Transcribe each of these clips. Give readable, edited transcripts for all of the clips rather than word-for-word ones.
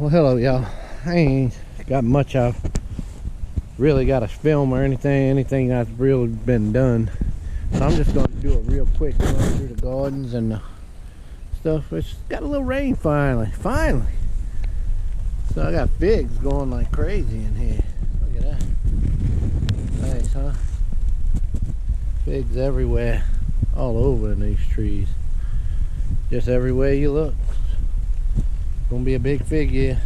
Well, hello y'all. I ain't got much I've really got to film or anything that's really been done. So I'm just going to do a real quick run through the gardens and stuff. It's got a little rain finally. So I got figs going like crazy in here. Look at that. Nice, huh? Figs everywhere. All over in these trees. Just everywhere you look. Gonna be a big fig year.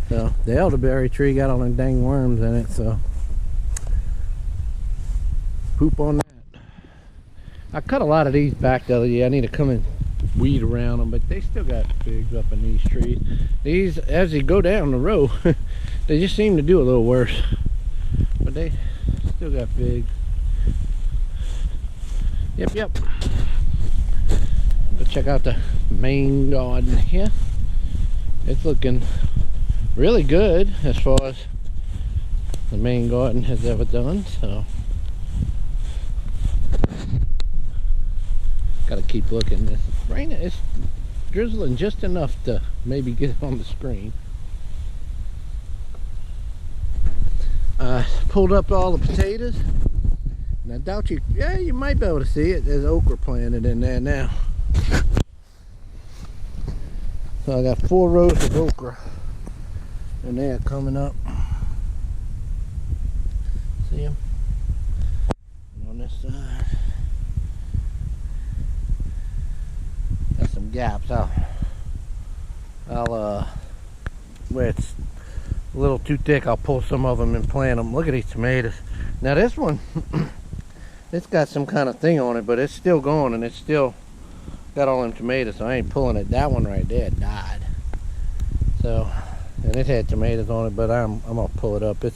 So the elderberry tree got all them dang worms in it, so poop on that. I cut a lot of these back the other year. I need to come and weed around them, but they still got figs up in these trees. These, as you go down the row, they just seem to do a little worse, but they still got figs. Yep. Go check out the main garden here. It's looking really good as far as the main garden has ever done, so gotta keep looking. This rain is drizzling just enough to maybe get it on the screen. I pulled up all the potatoes, and I doubt you might be able to see it. There's okra planted in there now. So I got 4 rows of okra and they're coming up. See them? And on this side got some gaps. I'll where it's a little too thick, I'll pull some of them and plant them. Look at these tomatoes. Now this one it's got some kind of thing on it, but it's still going and it's still got all them tomatoes, so I ain't pulling it. That one right there died. So, and it had tomatoes on it, but I'm gonna pull it up. But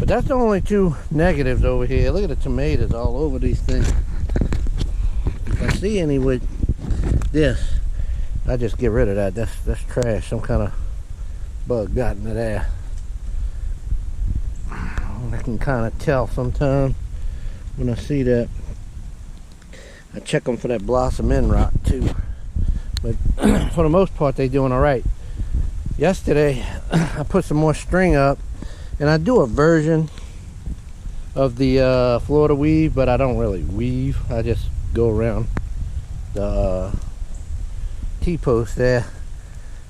that's the only 2 negatives over here. Look at the tomatoes all over these things. If I see any with this, I just get rid of that. That's trash. Some kind of bug got into there. I can kind of tell sometimes when I see that. I check them for that blossom end rot too, but for the most part they doing all right. Yesterday I put some more string up, and I do a version of the Florida weave, but I don't really weave. I just go around the T-post there.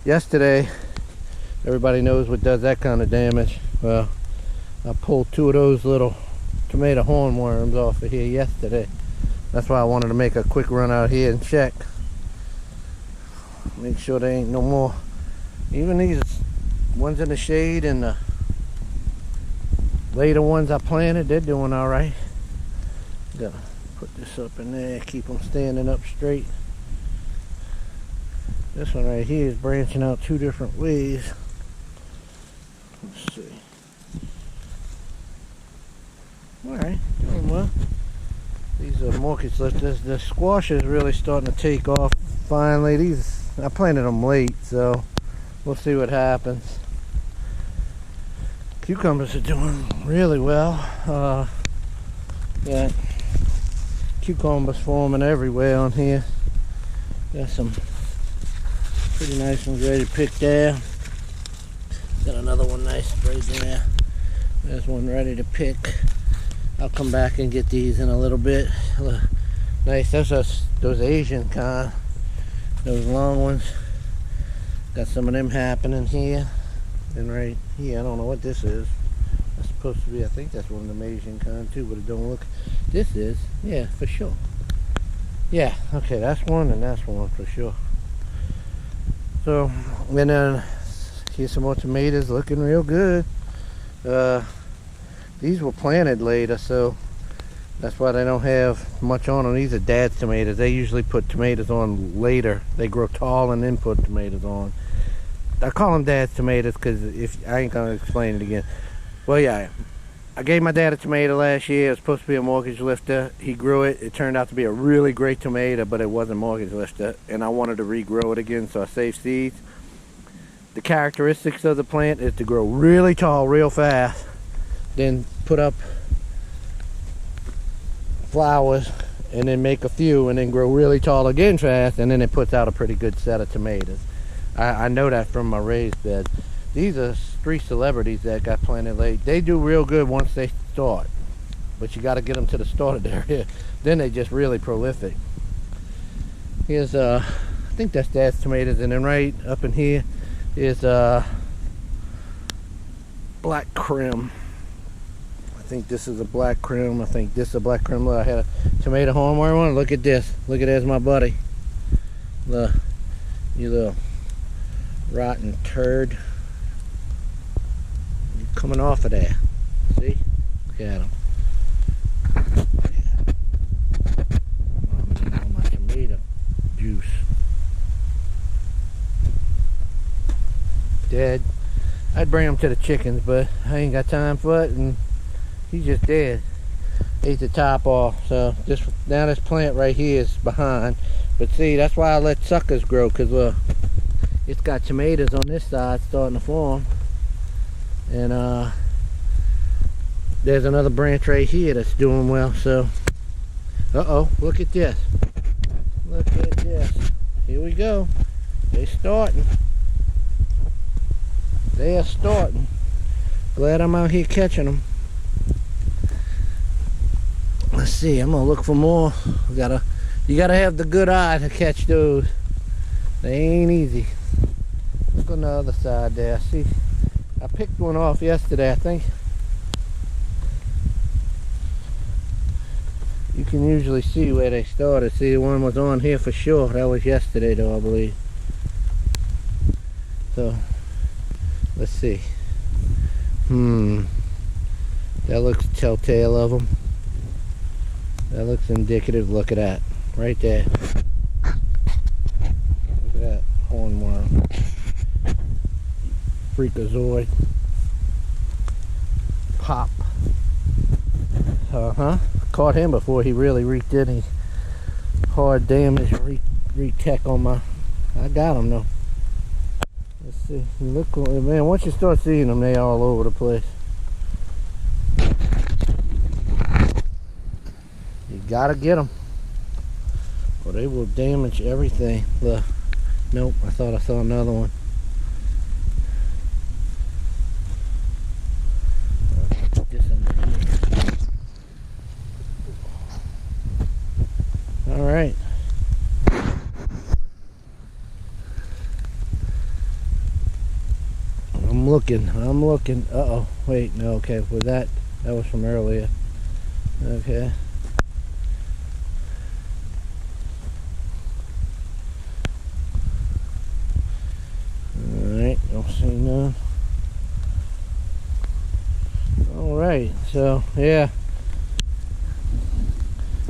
Yesterday, everybody knows what does that kind of damage. Well, I pulled 2 of those little tomato hornworms off of here yesterday. That's why I wanted to make a quick run out here and check. Make sure there ain't no more. Even these ones in the shade and the later ones I planted, they're doing all right. Gotta put this up in there, keep them standing up straight. This one right here is branching out 2 different ways. Let's see. All right, doing well. These are mortgage lifters. The squash is really starting to take off finally. These, I planted them late, so we'll see what happens. Cucumbers are doing really well. Got cucumbers forming everywhere on here. Got some pretty nice ones ready to pick there. Got another one nice right there. There's one ready to pick. I'll come back and get these in a little bit. Nice, those Asian kind, those long ones. Got some of them happening here. And right here, I don't know what this is. That's supposed to be, I think that's one of them Asian kind too, but it don't look. This is, yeah, for sure. Yeah, okay, that's one and that's one for sure. So, and then here's some more tomatoes looking real good. These were planted later, so that's why they don't have much on them. These are dad's tomatoes. They usually put tomatoes on later. They grow tall and then put tomatoes on. I call them dad's tomatoes because if I ain't gonna explain it again. Well, yeah, I gave my dad a tomato last year. It was supposed to be a mortgage lifter. He grew it. It turned out to be a really great tomato, but it wasn't mortgage lifter, and I wanted to regrow it again, so I saved seeds. The characteristics of the plant is to grow really tall real fast, then put up flowers and then make a few and then grow really tall again fast, and then it puts out a pretty good set of tomatoes. I know that from my raised bed. These are 3 celebrities that got planted late. They do real good once they start, but you got to get them to the started area. Then they just really prolific. Here's I think that's Dad's tomatoes, and then right up in here is black crim. I think this is a black crim. I think this is a black crim. Look, I had a tomato hornworm on. Look at this. Look at, there's my buddy. Look, you little rotten turd. You're coming off of there. See? Look at him. Yeah. All my tomato juice. Dead. I'd bring him to the chickens, but I ain't got time for it, and he's just dead. Ate the top off. So now this plant right here is behind. But see, that's why I let suckers grow, because look, it's got tomatoes on this side starting to form. And there's another branch right here that's doing well. So uh-oh, look at this. Look at this. Here we go. They're starting. They are starting. Glad I'm out here catching them. Let's see, I'm gonna look for more. You gotta have the good eye to catch those. They ain't easy. Look on the other side there. See, I picked one off yesterday, I think. You can usually see where they started. See, the one was on here for sure. That was yesterday though, I believe. So let's see. That looks telltale of them. That looks indicative. Look at that. Right there. Look at that hornworm. Freakazoid. Pop. Caught him before he really wreaked any hard damage. Wreaked tech on my... I got him though. Let's see. Look, man, once you start seeing them, they all over the place. You gotta get them, or they will damage everything. Look. Nope, I thought I saw another one. Put this under here. All right. I'm looking. Uh-oh. Wait, no, okay. Was that was from earlier. Okay. Alright, don't see none. Alright, so, yeah.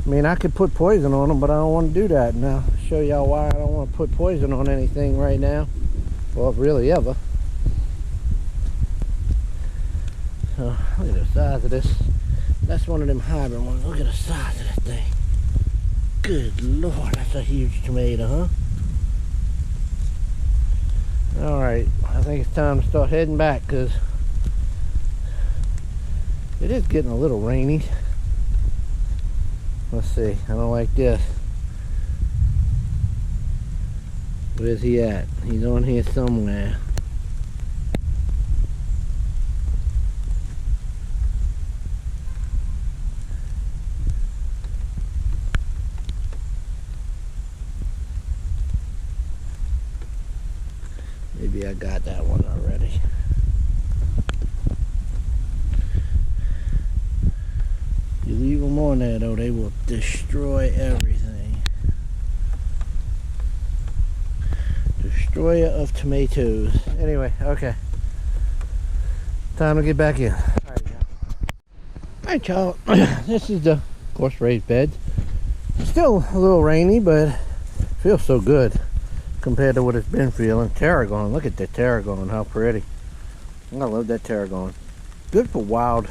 I mean, I could put poison on them, but I don't want to do that. Now, I'll show y'all why I don't want to put poison on anything right now. Well, really ever. So, look at the size of this. That's one of them hybrid ones. Look at the size of that thing. Good Lord, that's a huge tomato, huh? Alright, I think it's time to start heading back, because it is getting a little rainy. Let's see, I don't like this. Where's he at? He's on here somewhere. Maybe I got that one already. You leave them on there though, they will destroy everything. Destroyer of tomatoes. Anyway, okay. Time to get back in. Alright y'all, this is the, of course, raised bed. Still a little rainy, but it feels so good compared to what it's been feeling. Tarragon, look at that tarragon, how pretty. I love that tarragon. Good for wild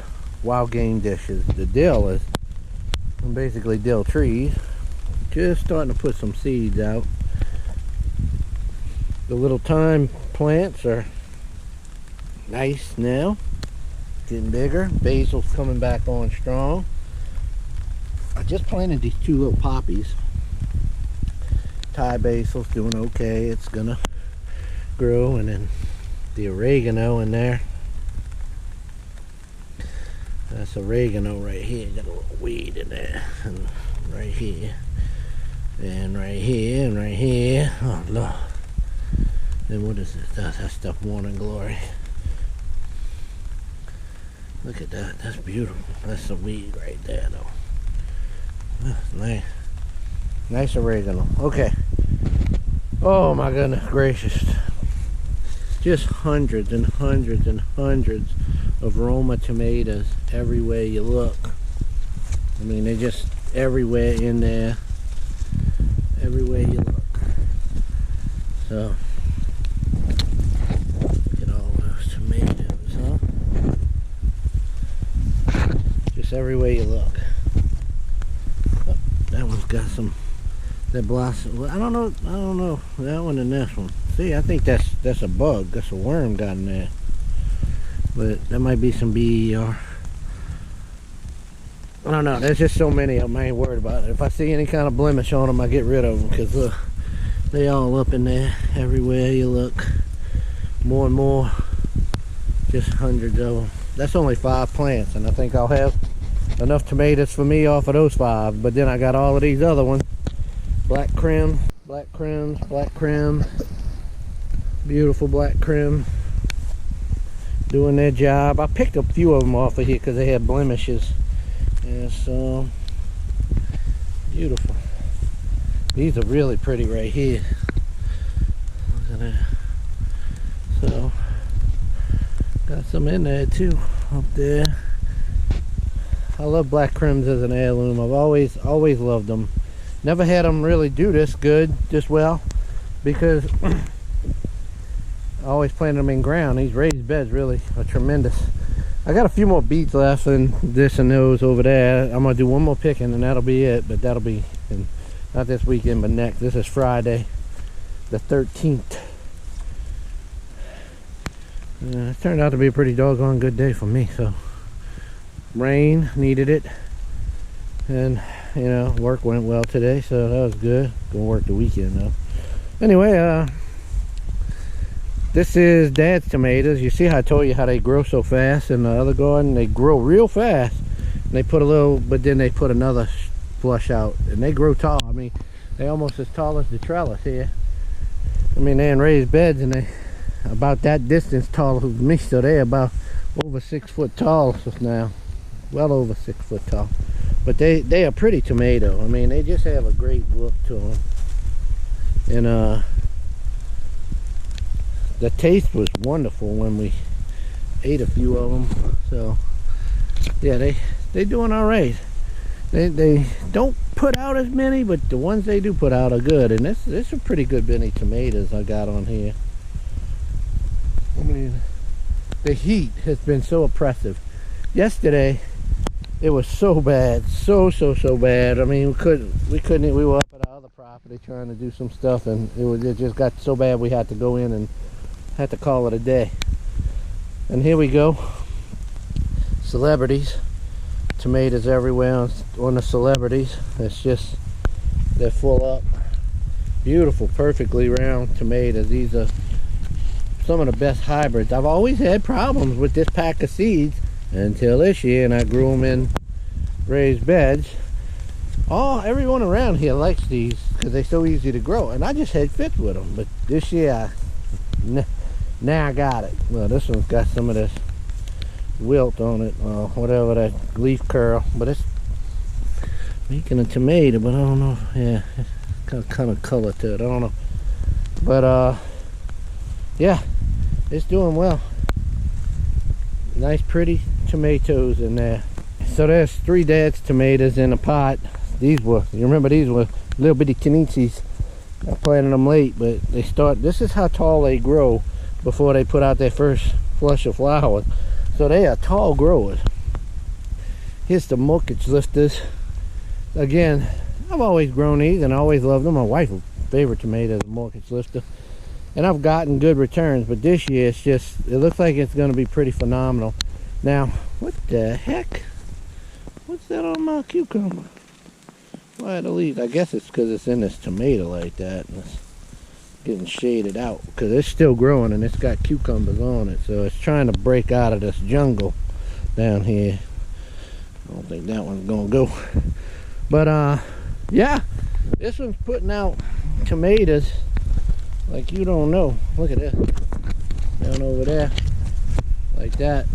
game dishes. The dill is basically dill trees. Just starting to put some seeds out. The little thyme plants are nice now. Getting bigger. Basil's coming back on strong. I just planted these 2 little poppies. Thai basil's doing okay. It's gonna grew, and then the oregano in there. That's oregano right here. Got a little weed in there, and right here, and right here, and right here. Oh Lord! Then what is this? That's stuff morning glory. Look at that. That's beautiful. That's the weed right there, though. That's nice. Nice oregano. Okay. Oh my goodness gracious. Just hundreds and hundreds and hundreds of Roma tomatoes everywhere you look. I mean, they're just everywhere in there. Everywhere you look. So, look at all those tomatoes, huh? Just everywhere you look. Oh, that one's got some. That blossom. Well, I don't know that one and this one. See, I think that's a bug. That's a worm got in there. But that might be some BER. I don't know. There's just so many of them. I ain't worried about it. If I see any kind of blemish on them, I get rid of them, because look, they all up in there. Everywhere you look, more and more. Just hundreds of them. That's only 5 plants, and I think I'll have enough tomatoes for me off of those 5. But then I got all of these other ones. Black creme, black creme, black creme, beautiful black creme, doing their job. I picked a few of them off of here because they had blemishes. Yeah, so beautiful. These are really pretty right here. Look at that. So got some in there too, up there. I love black cremes as an heirloom. I've always loved them. Never had them really do this well, because I always planted them in ground. These raised beds really are tremendous. I got a few more beets left in this and those over there. I'm gonna do one more picking and that'll be it, but that'll be not this weekend but next. This is Friday the 13th. It turned out to be a pretty doggone good day for me. So rain, needed it, and you know, work went well today, so that was good. Gonna work the weekend though. Anyway, this is Dad's tomatoes. You see how I told you how they grow so fast in the other garden? They grow real fast. And they put a little, but then they put another flush out, and they grow tall. I mean, they almost as tall as the trellis here. I mean, they're in raised beds, and they about that distance taller than me, so they're about over 6 foot tall now. Well over 6 foot tall. But they are pretty tomato. I mean, they just have a great look to them. And the taste was wonderful when we ate a few of them. So yeah, they doing all right. They don't put out as many, but the ones they do put out are good. And this is a pretty good many tomatoes I got on here. I mean, the heat has been so oppressive. Yesterday it was so bad, so bad. I mean, we were up at our other property trying to do some stuff, and it just got so bad we had to go in and had to call it a day. And here we go, celebrities, tomatoes everywhere on the celebrities. It's just, they're full up. Beautiful, perfectly round tomatoes. These are some of the best hybrids. I've always had problems with this pack of seeds until this year, and I grew them in raised beds. Everyone around here likes these because they're so easy to grow, and I just had fits with them. But this year, now I got it. Well, this one's got some of this wilt on it, whatever, that leaf curl, but it's making a tomato. But I don't know. Yeah, it's kind of color to it. I don't know, but yeah, it's doing well. Nice pretty tomatoes in there. So there's 3 Dad's tomatoes in a pot. These were, you remember, these were little bitty Kenitzis. I planted them late, but this is how tall they grow before they put out their first flush of flowers. So they are tall growers. Here's the mortgage lifters. Again, I've always grown these and I always loved them. My wife's favorite tomato is a mortgage lifter. And I've gotten good returns, but this year it looks like it's going to be pretty phenomenal. Now, what the heck? What's that on my cucumber? Why the leaves? I guess it's because it's in this tomato like that. getting shaded out because it's still growing and it's got cucumbers on it, so it's trying to break out of this jungle down here. I don't think that one's gonna go, but yeah, this one's putting out tomatoes like you don't know. Look at this down over there, like that.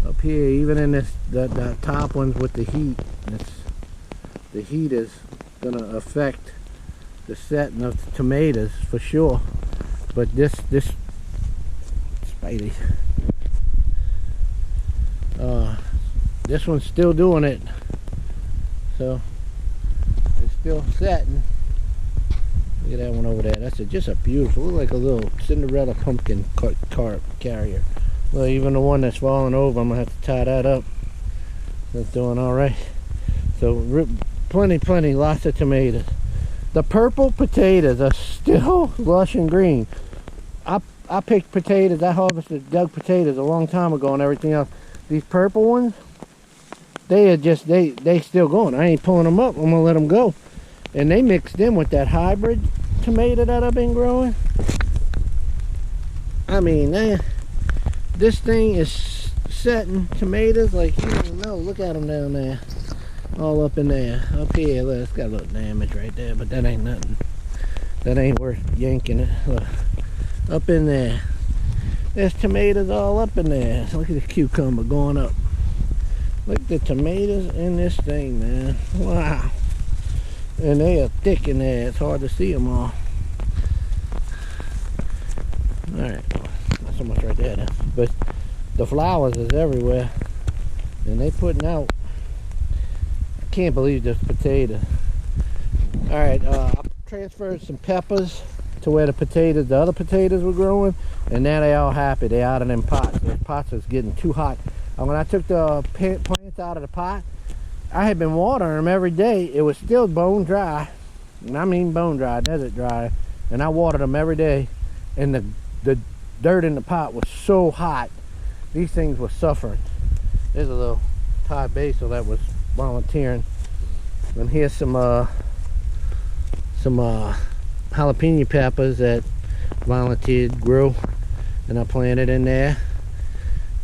Up here, even in this the top ones with the heat, the heat is gonna affect the setting of the tomatoes for sure. But this Spidey, this one's still doing it, so it's still setting. Look at that one over there. That's just a beautiful, look like a little Cinderella pumpkin cart carrier. Well, even the one that's falling over, I'm gonna have to tie that up. That's doing all right. So plenty, lots of tomatoes. The purple potatoes are still lush and green. I picked potatoes, I harvested dug potatoes a long time ago and everything else. These purple ones, they are just, they still going. I ain't pulling them up, I'm gonna let them go. And they mixed in with that hybrid tomato that I've been growing. I mean, this thing is setting tomatoes like you don't know. Look at them down there. All up in there. Up here, look, it's got a little damage right there, but that ain't nothing. That ain't worth yanking it. Look. Up in there. There's tomatoes all up in there. So look at the cucumber going up. Look at the tomatoes in this thing, man. Wow. And they are thick in there. It's hard to see them all. Alright. Not so much right there, but the flowers is everywhere. And they putting out. I can't believe this potato. Alright, I transferred some peppers to where the other potatoes were growing, and now they all happy. They out of them pots. Those pots was getting too hot. And when I took the plants out of the pot, I had been watering them every day. It was still bone dry, and I mean bone dry, desert dry, and I watered them every day, and the dirt in the pot was so hot, these things were suffering. There's a little Thai basil that was volunteering, and here's some jalapeno peppers that volunteered grow, and I planted in there.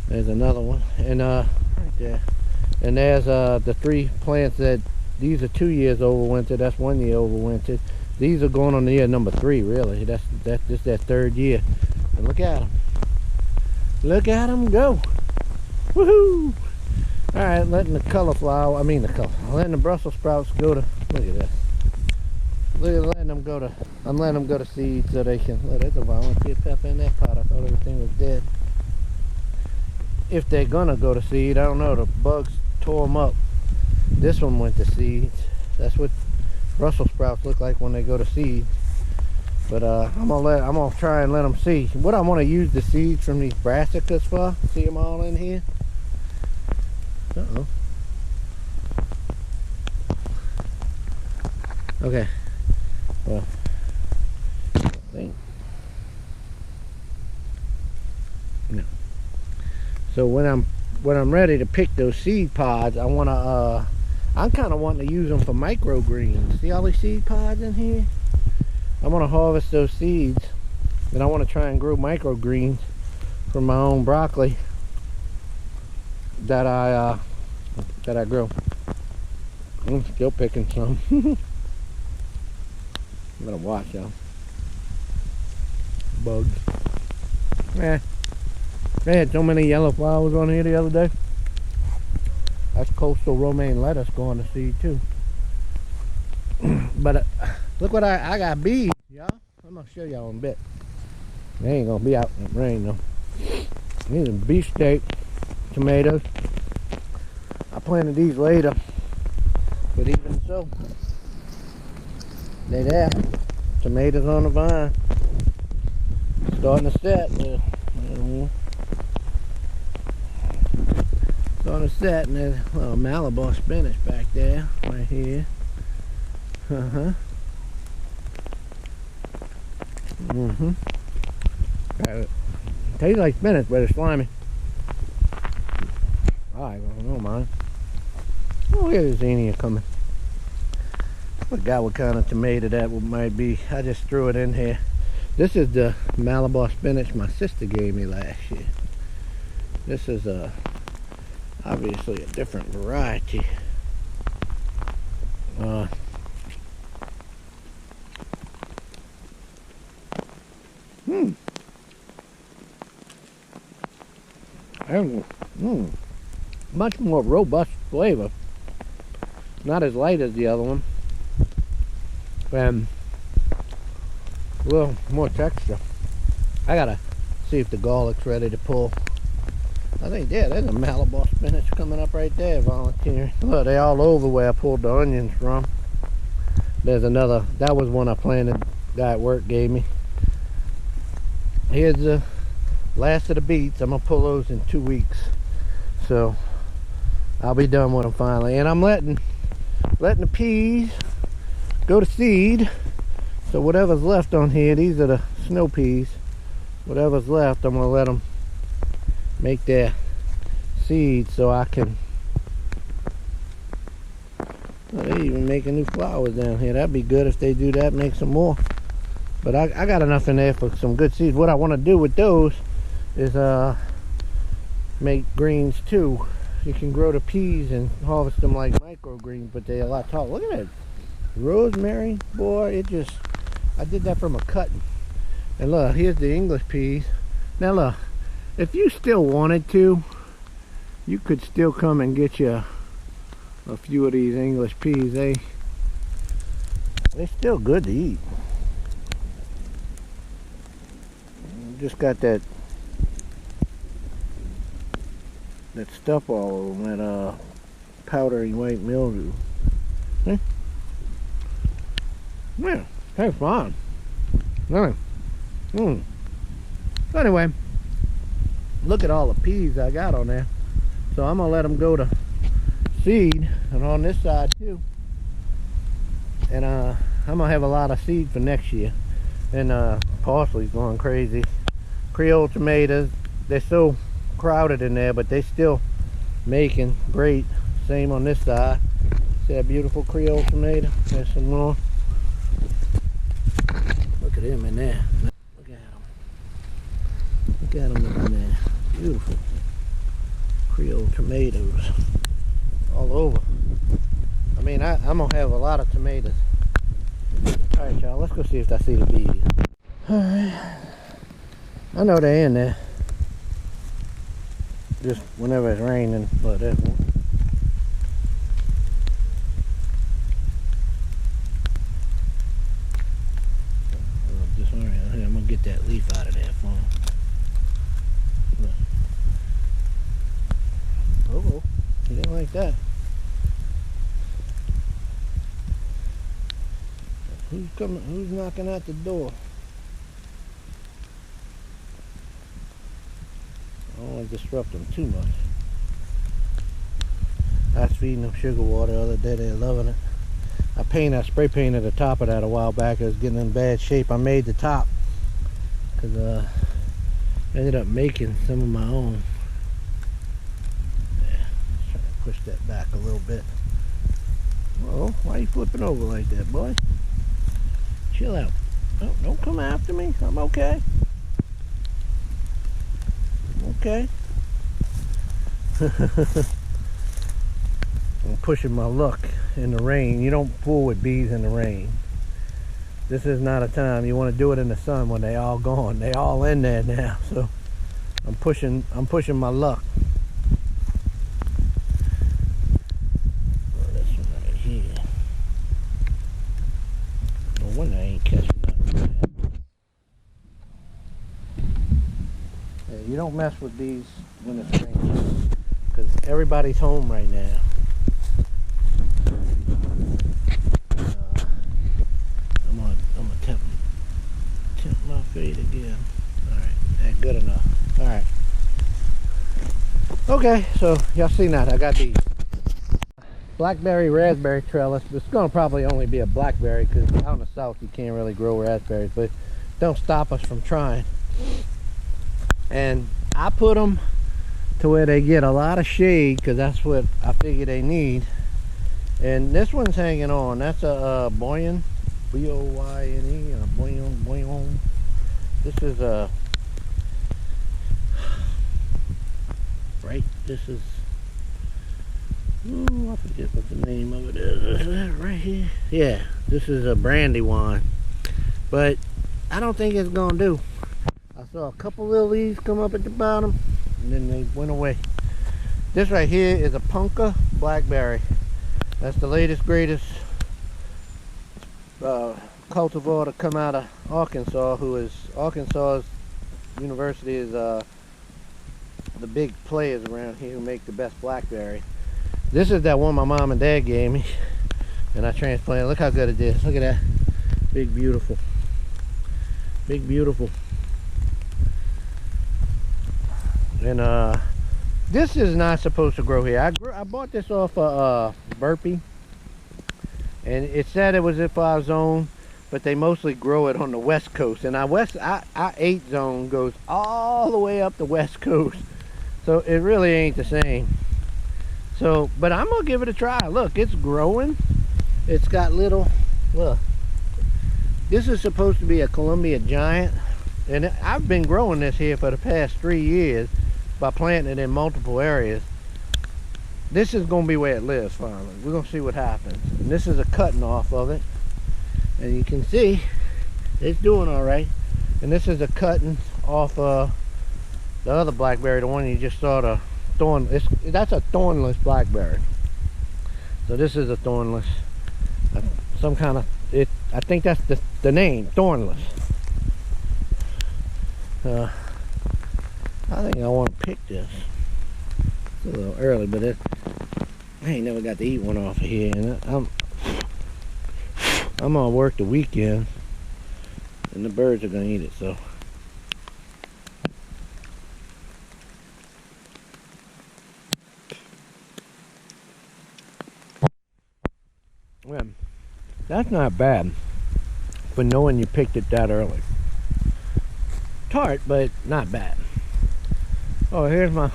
There's another one, and right there. And there's the 3 plants that, these are 2 years overwintered. That's 1 year overwintered. These are going on the year number 3, really. That's just that 3rd year. And look at them. Look at them go. Woohoo! All right, letting the letting the Brussels sprouts go to, look at this. Letting them go to, I'm letting them go to seed so they can, look, there's a volunteer pepper in that pot. I thought everything was dead. If they're gonna go to seed, I don't know, the bugs tore them up. This one went to seeds. That's what Brussels sprouts look like when they go to seed. But I'm gonna try and let them see. What I want to use the seeds from these brassicas for, see them all in here? Uh-oh. Okay. Well, no. So when I'm ready to pick those seed pods, I wanna I'm kind of wanting to use them for microgreens. See all these seed pods in here? I want to harvest those seeds, and I want to try and grow microgreens from my own broccoli that I grow. I'm still picking some. I'm gonna watch y'all. Bugs. Yeah. They had so many yellow flowers on here the other day. That's coastal romaine lettuce going to seed too. But look what I got bees, y'all. I'm gonna show y'all in a bit. They ain't gonna be out in the rain though. These are beefsteak tomatoes. I planted these later, but even so, they there. Tomatoes on the vine, starting to set. Starting to set, and there's a little Malabar spinach back there, right here. Tastes like spinach, but it's slimy. I don't mind. Oh, here's zinnia coming. I forgot what kind of tomato that might be. I just threw it in here. This is the Malabar spinach my sister gave me last year. This is obviously a different variety. Much more robust flavor. Not as light as the other one. And a little more texture. I gotta see if the garlic's ready to pull. I think, yeah, there's a Malabar spinach coming up right there, volunteering. Look, they all over where I pulled the onions from. There's another, that was one I planted, guy at work gave me. Here's the last of the beets. I'm gonna pull those in 2 weeks. So I'll be done with them finally. And I'm letting the peas go to seed. So whatever's left on here, these are the snow peas. Whatever's left, I'm gonna let them make their seed so I can. Oh, they even making new flowers down here. That'd be good if they do that, make some more. But I got enough in there for some good seeds. What I want to do with those is make greens too. You can grow the peas and harvest them like microgreens, but they're a lot taller. Look at that rosemary, boy. It just, I did that from a cutting. And look, here's the English peas. Now look, if you still wanted to, you could still come and get you a few of these English peas. They're still good to eat. Just got that stuff all over them, that powdery white mildew. Okay. Yeah, that's fine. Anyway, look at all the peas I got on there. So I'm gonna let them go to seed, and on this side too. And I'm gonna have a lot of seed for next year. And parsley's going crazy. Creole tomatoes, they're so crowded in there, but they still making great. Same on this side. See that beautiful Creole tomato? There's some more. Look at him in there. Look at him. Look at him in there. Beautiful Creole tomatoes all over. I mean, I'm gonna have a lot of tomatoes. All right, y'all. Let's go see if I see the bees. All right. I know they're in there. Just whenever it's raining, but that one. I'm gonna get that leaf out of there for him. Oh, he didn't like that. Who's coming? Who's knocking at the door? I don't want to disrupt them too much. I was feeding them sugar water the other day. They're loving it. I spray painted the top of that a while back. It was getting in bad shape. I made the top because I ended up making some of my own. Yeah, just trying to push that back a little bit. Well, why are you flipping over like that, boy? Chill out. Oh, don't come after me. I'm okay. Okay. I'm pushing my luck in the rain. You don't fool with bees in the rain. This is not a time you want to do it in the sun when they all gone. They all in there now. So I'm pushing my luck. Oh, this one right here. No wonder I ain't catching up. Yeah, you don't mess with these when it's raining, because everybody's home right now. I'm gonna tip my feet again. Alright, that's good enough. Alright. Okay, so y'all seen that. I got these blackberry raspberry trellis. It's gonna probably only be a blackberry because out in the south you can't really grow raspberries, but don't stop us from trying. And I put them to where they get a lot of shade because that's what I figure they need. And this one's hanging on. That's a Boyne, B-O-Y-N-E, Boyne. This is a this is, oh, I forget what the name of it is. Is that right here? Yeah, this is a Brandywine, but I don't think it's gonna do. I saw a couple little leaves come up at the bottom and then they went away. This right here is a Punka Blackberry. That's the latest, greatest cultivar to come out of Arkansas, Arkansas's university is the big players around here who make the best blackberry. This is that one my mom and dad gave me, and I transplanted. Look how good it is. Look at that. Big, beautiful. Big, beautiful. And this is not supposed to grow here. I bought this off Burpee, and it said it was in our zone, but they mostly grow it on the west coast. And our 8 zone goes all the way up the west coast, so it really ain't the same. So, but I'm gonna give it a try. Look, it's growing. It's got little, look. This is supposed to be a Columbia Giant, and I've been growing this here for the past 3 years by planting it in multiple areas. This is gonna be where it lives finally. We're gonna see what happens. And this is a cutting off of it, and you can see it's doing all right. And this is a cutting off the other blackberry, the one you just saw, the thorn. That's a thornless blackberry. So this is a thornless, some kind of, I think that's the name, thornless. I think I want to pick this. It's a little early, but I ain't never got to eat one off of here, and I'm gonna work the weekend, and the birds are gonna eat it. So well, that's not bad for knowing you picked it that early. Tart, but not bad. Oh, here's my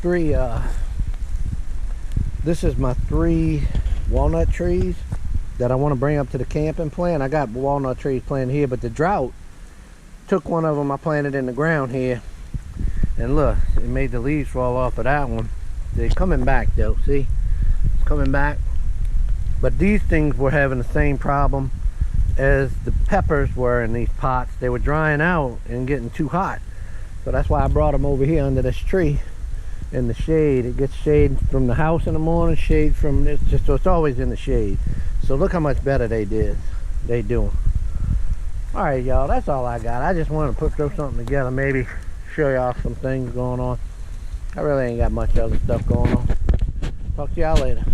3 this is my 3 walnut trees that I want to bring up to the camp and plant. I got walnut trees planted here, but the drought took one of them. I planted in the ground here, and look, it made the leaves fall off of that one. They're coming back though, see, it's coming back. But these things were having the same problem as the peppers were in these pots. They were drying out and getting too hot. So that's why I brought them over here under this tree in the shade. It gets shade from the house in the morning, shade from this, just so it's always in the shade. So look how much better they doing. All right, y'all, that's all I got. I just wanted to throw something together, maybe show y'all some things going on. I really ain't got much other stuff going on. Talk to y'all later.